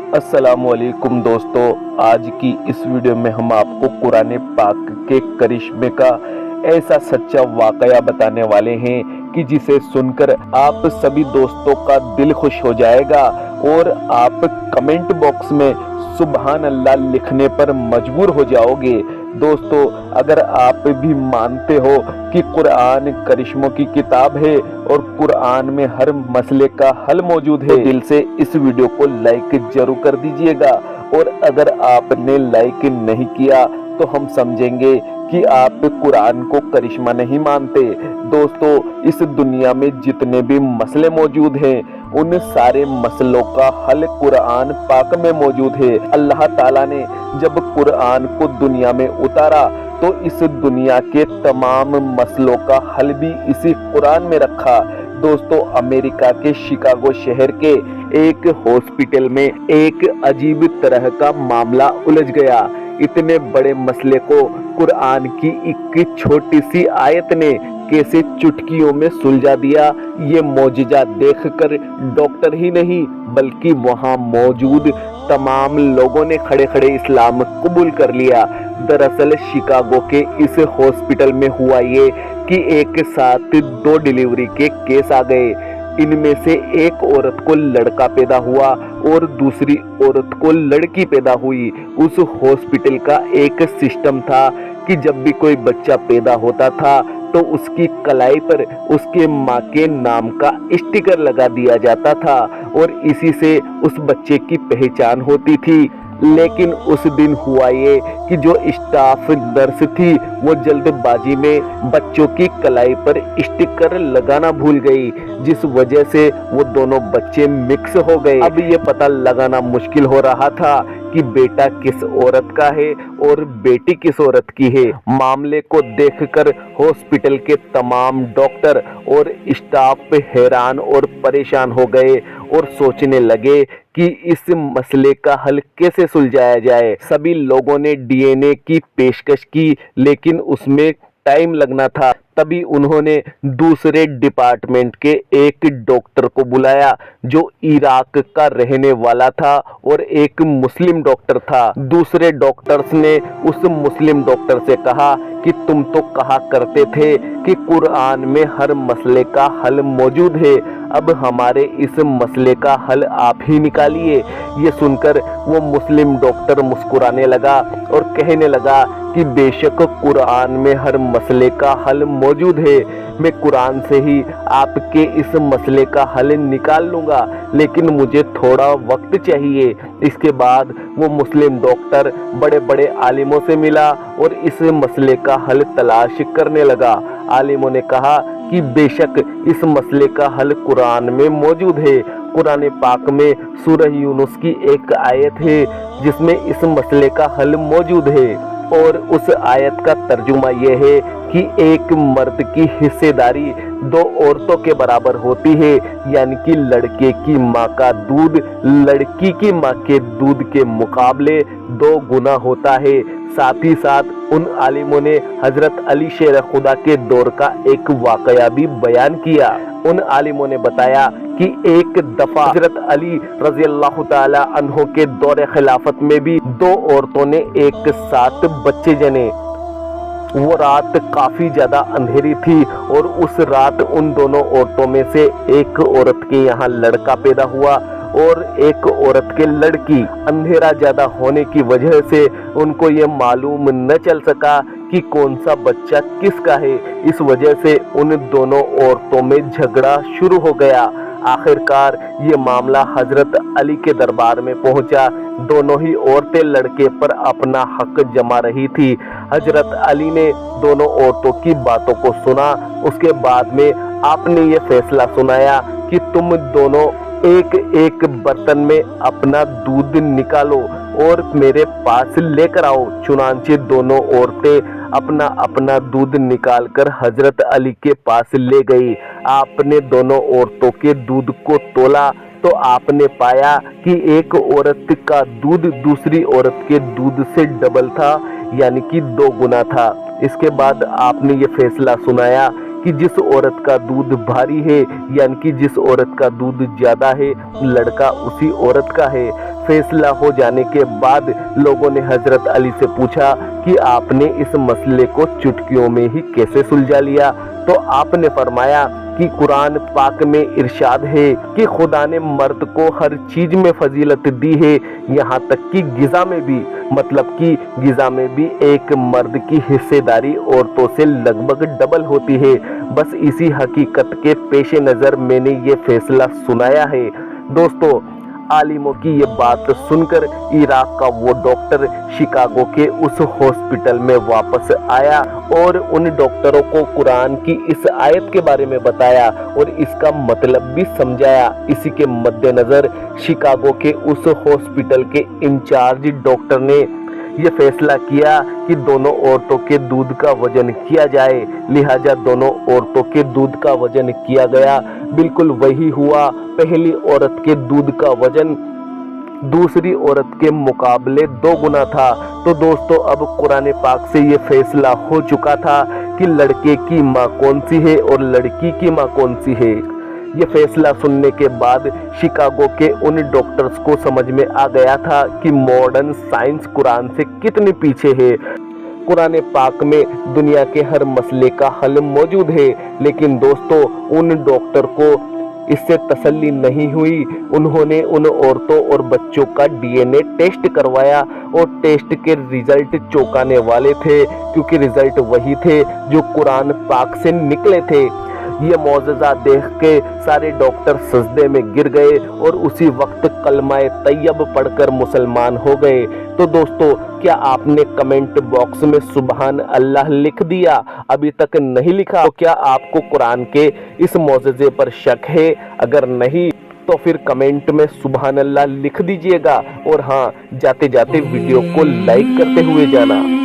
अस्सलाम वालेकुम दोस्तों, आज की इस वीडियो में हम आपको कुरान पाक के करिश्मे का ऐसा सच्चा वाकया बताने वाले हैं कि जिसे सुनकर आप सभी दोस्तों का दिल खुश हो जाएगा और आप कमेंट बॉक्स में सुभान अल्लाह लिखने पर मजबूर हो जाओगे। दोस्तों, अगर आप भी मानते हो कि कुरान करिश्मों की किताब है और कुरान में हर मसले का हल मौजूद है, दिल से इस वीडियो को लाइक जरूर कर दीजिएगा। और अगर आपने लाइक नहीं किया तो हम समझेंगे कि आप कुरान को करिश्मा नहीं मानते। दोस्तों, इस दुनिया में जितने भी मसले मौजूद हैं उन सारे मसलों का हल कुरान पाक में मौजूद है। अल्लाह ताला ने जब कुरान को दुनिया में उतारा तो इस दुनिया के तमाम मसलों का हल भी इसी कुरान में रखा। दोस्तों, अमेरिका के शिकागो शहर के एक हॉस्पिटल में एक अजीब तरह का मामला उलझ गया। इतने बड़े मसले को कुरान की एक छोटी सी आयत ने कैसे चुटकियों में सुलझा दिया, ये मौजज़ा देखकर डॉक्टर ही नहीं बल्कि वहां मौजूद तमाम लोगों ने खड़े खड़े इस्लाम कबूल कर लिया। दरअसल शिकागो के इस हॉस्पिटल में हुआ ये कि एक साथ 2 डिलीवरी के केस आ गए। इनमें से एक औरत को लड़का पैदा हुआ और दूसरी औरत को लड़की पैदा हुई। उस हॉस्पिटल का एक सिस्टम था कि जब भी कोई बच्चा पैदा होता था तो उसकी कलाई पर उसके माँ के नाम का स्टिकर लगा दिया जाता था और इसी से उस बच्चे की पहचान होती थी। लेकिन उस दिन हुआ ये कि जो स्टाफ नर्स थी वो जल्दबाजी में बच्चों की कलाई पर स्टिकर लगाना भूल गई, जिस वजह से वो दोनों बच्चे मिक्स हो गए। अब ये पता लगाना मुश्किल हो रहा था कि बेटा किस औरत का है और बेटी किस औरत की है। मामले को देखकर हॉस्पिटल के तमाम डॉक्टर और स्टाफ हैरान और परेशान हो गए और सोचने लगे कि इस मसले का हल कैसे सुलझाया जाए। सभी लोगों ने डीएनए की पेशकश की, लेकिन उसमें टाइम लगना था। तभी उन्होंने दूसरे डिपार्टमेंट के एक डॉक्टर को बुलाया जो इराक का रहने वाला था और एक मुस्लिम डॉक्टर था। दूसरे डॉक्टर्स ने उस मुस्लिम डॉक्टर से कहा कि तुम तो कहा करते थे कि कुरान में हर मसले का हल मौजूद है, अब हमारे इस मसले का हल आप ही निकालिए। ये सुनकर वो मुस्लिम डॉक्टर मुस्कुराने लगा और कहने लगा कि बेशक कुरान में हर मसले का हल मौजूद है, मैं कुरान से ही आपके इस मसले का हल निकाल लूँगा, लेकिन मुझे थोड़ा वक्त चाहिए। इसके बाद वो मुस्लिम डॉक्टर बड़े बड़े आलिमों से मिला और इस मसले का हल तलाश करने लगा। आलिमों ने कहा कि बेशक इस मसले का हल कुरान में मौजूद है। कुरान पाक में सूरह यूनुस की एक आयत है जिसमें इस मसले का हल मौजूद है और उस आयत का तर्जुमा यह है कि एक मर्द की हिस्सेदारी 2 औरतों के बराबर होती है, यानी कि लड़के की माँ का दूध लड़की की माँ के दूध के मुकाबले 2 गुना होता है। साथ ही साथ उन आलिमों ने हजरत अली शेर खुदा के दौर का एक वाकया भी बयान किया। उन आलिमों ने बताया कि एक दफा हजरत अली रजी अल्लाह ताला अन्हो के दौर खिलाफत में भी 2 औरतों ने एक साथ बच्चे जने। वो रात काफी ज्यादा अंधेरी थी और उस रात उन दोनों औरतों में से एक औरत के यहाँ लड़का पैदा हुआ और एक औरत के लड़की। अंधेरा ज्यादा होने की वजह से उनको ये मालूम न चल सका कि कौन सा बच्चा किसका है। इस वजह से उन दोनों औरतों में झगड़ा शुरू हो गया। आखिरकार ये मामला हजरत अली के दरबार में पहुंचा। दोनों ही औरतें लड़के पर अपना हक जमा रही थी। हजरत अली ने दोनों औरतों की बातों को सुना। उसके बाद में आपने ये फैसला सुनाया कि तुम दोनों एक एक बर्तन में अपना दूध निकालो और मेरे पास लेकर आओ। चुनांचे दोनों औरतें अपना अपना दूध निकालकर हजरत अली के पास ले गई। आपने दोनों औरतों के दूध को तोला तो आपने पाया कि एक औरत का दूध दूसरी औरत के दूध से डबल था, यानी कि 2 गुना था। इसके बाद आपने ये फैसला सुनाया कि जिस औरत का दूध भारी है, यानी कि जिस औरत का दूध ज्यादा है, लड़का उसी औरत का है। फैसला हो जाने के बाद लोगों ने हजरत अली से पूछा कि आपने इस मसले को चुटकियों में ही कैसे सुलझा लिया। तो आपने फरमाया कि कुरान पाक में इरशाद है कि खुदा ने मर्द को हर चीज में फजीलत दी है, यहाँ तक कि गिज़ा में भी, मतलब कि गिज़ा में भी एक मर्द की हिस्सेदारी औरतों से लगभग डबल होती है। बस इसी हकीकत के पेश नज़र मैंने ये फैसला सुनाया है। दोस्तों, आलिमों की ये बात सुनकर इराक का वो डॉक्टर शिकागो के उस हॉस्पिटल में वापस आया और उन डॉक्टरों को कुरान की इस आयत के बारे में बताया और इसका मतलब भी समझाया। इसी के मद्देनजर शिकागो के उस हॉस्पिटल के इंचार्ज डॉक्टर ने ये फैसला किया कि दोनों औरतों के दूध का वजन किया जाए। लिहाजा दोनों औरतों के दूध का वजन किया गया। बिल्कुल वही हुआ। पहली औरत के दूध का वजन दूसरी औरत के मुकाबले 2 गुना था। तो दोस्तों, अब कुरान पाक से ये फैसला हो चुका था कि लड़के की माँ कौन सी है और लड़की की माँ कौन सी है। ये फैसला सुनने के बाद शिकागो के उन डॉक्टर्स को समझ में आ गया था कि मॉडर्न साइंस कुरान से कितने पीछे है। कुरान पाक में दुनिया के हर मसले का हल मौजूद है। लेकिन दोस्तों, उन डॉक्टर को इससे तसल्ली नहीं हुई। उन्होंने उन औरतों और बच्चों का डीएनए टेस्ट करवाया और टेस्ट के रिजल्ट चौंकाने वाले थे, क्योंकि रिजल्ट वही थे जो कुरान पाक से निकले थे। ये मौजज़ा देख के सारे डॉक्टर सजदे में गिर गए और उसी वक्त कलमाए तैयब पढ़कर मुसलमान हो गए। तो दोस्तों, क्या आपने कमेंट बॉक्स में सुबहान अल्लाह लिख दिया? अभी तक नहीं लिखा तो क्या आपको कुरान के इस मौजज़े पर शक है? अगर नहीं तो फिर कमेंट में सुबहान अल्लाह लिख दीजिएगा। और हाँ, जाते जाते वीडियो को लाइक करते हुए जाना।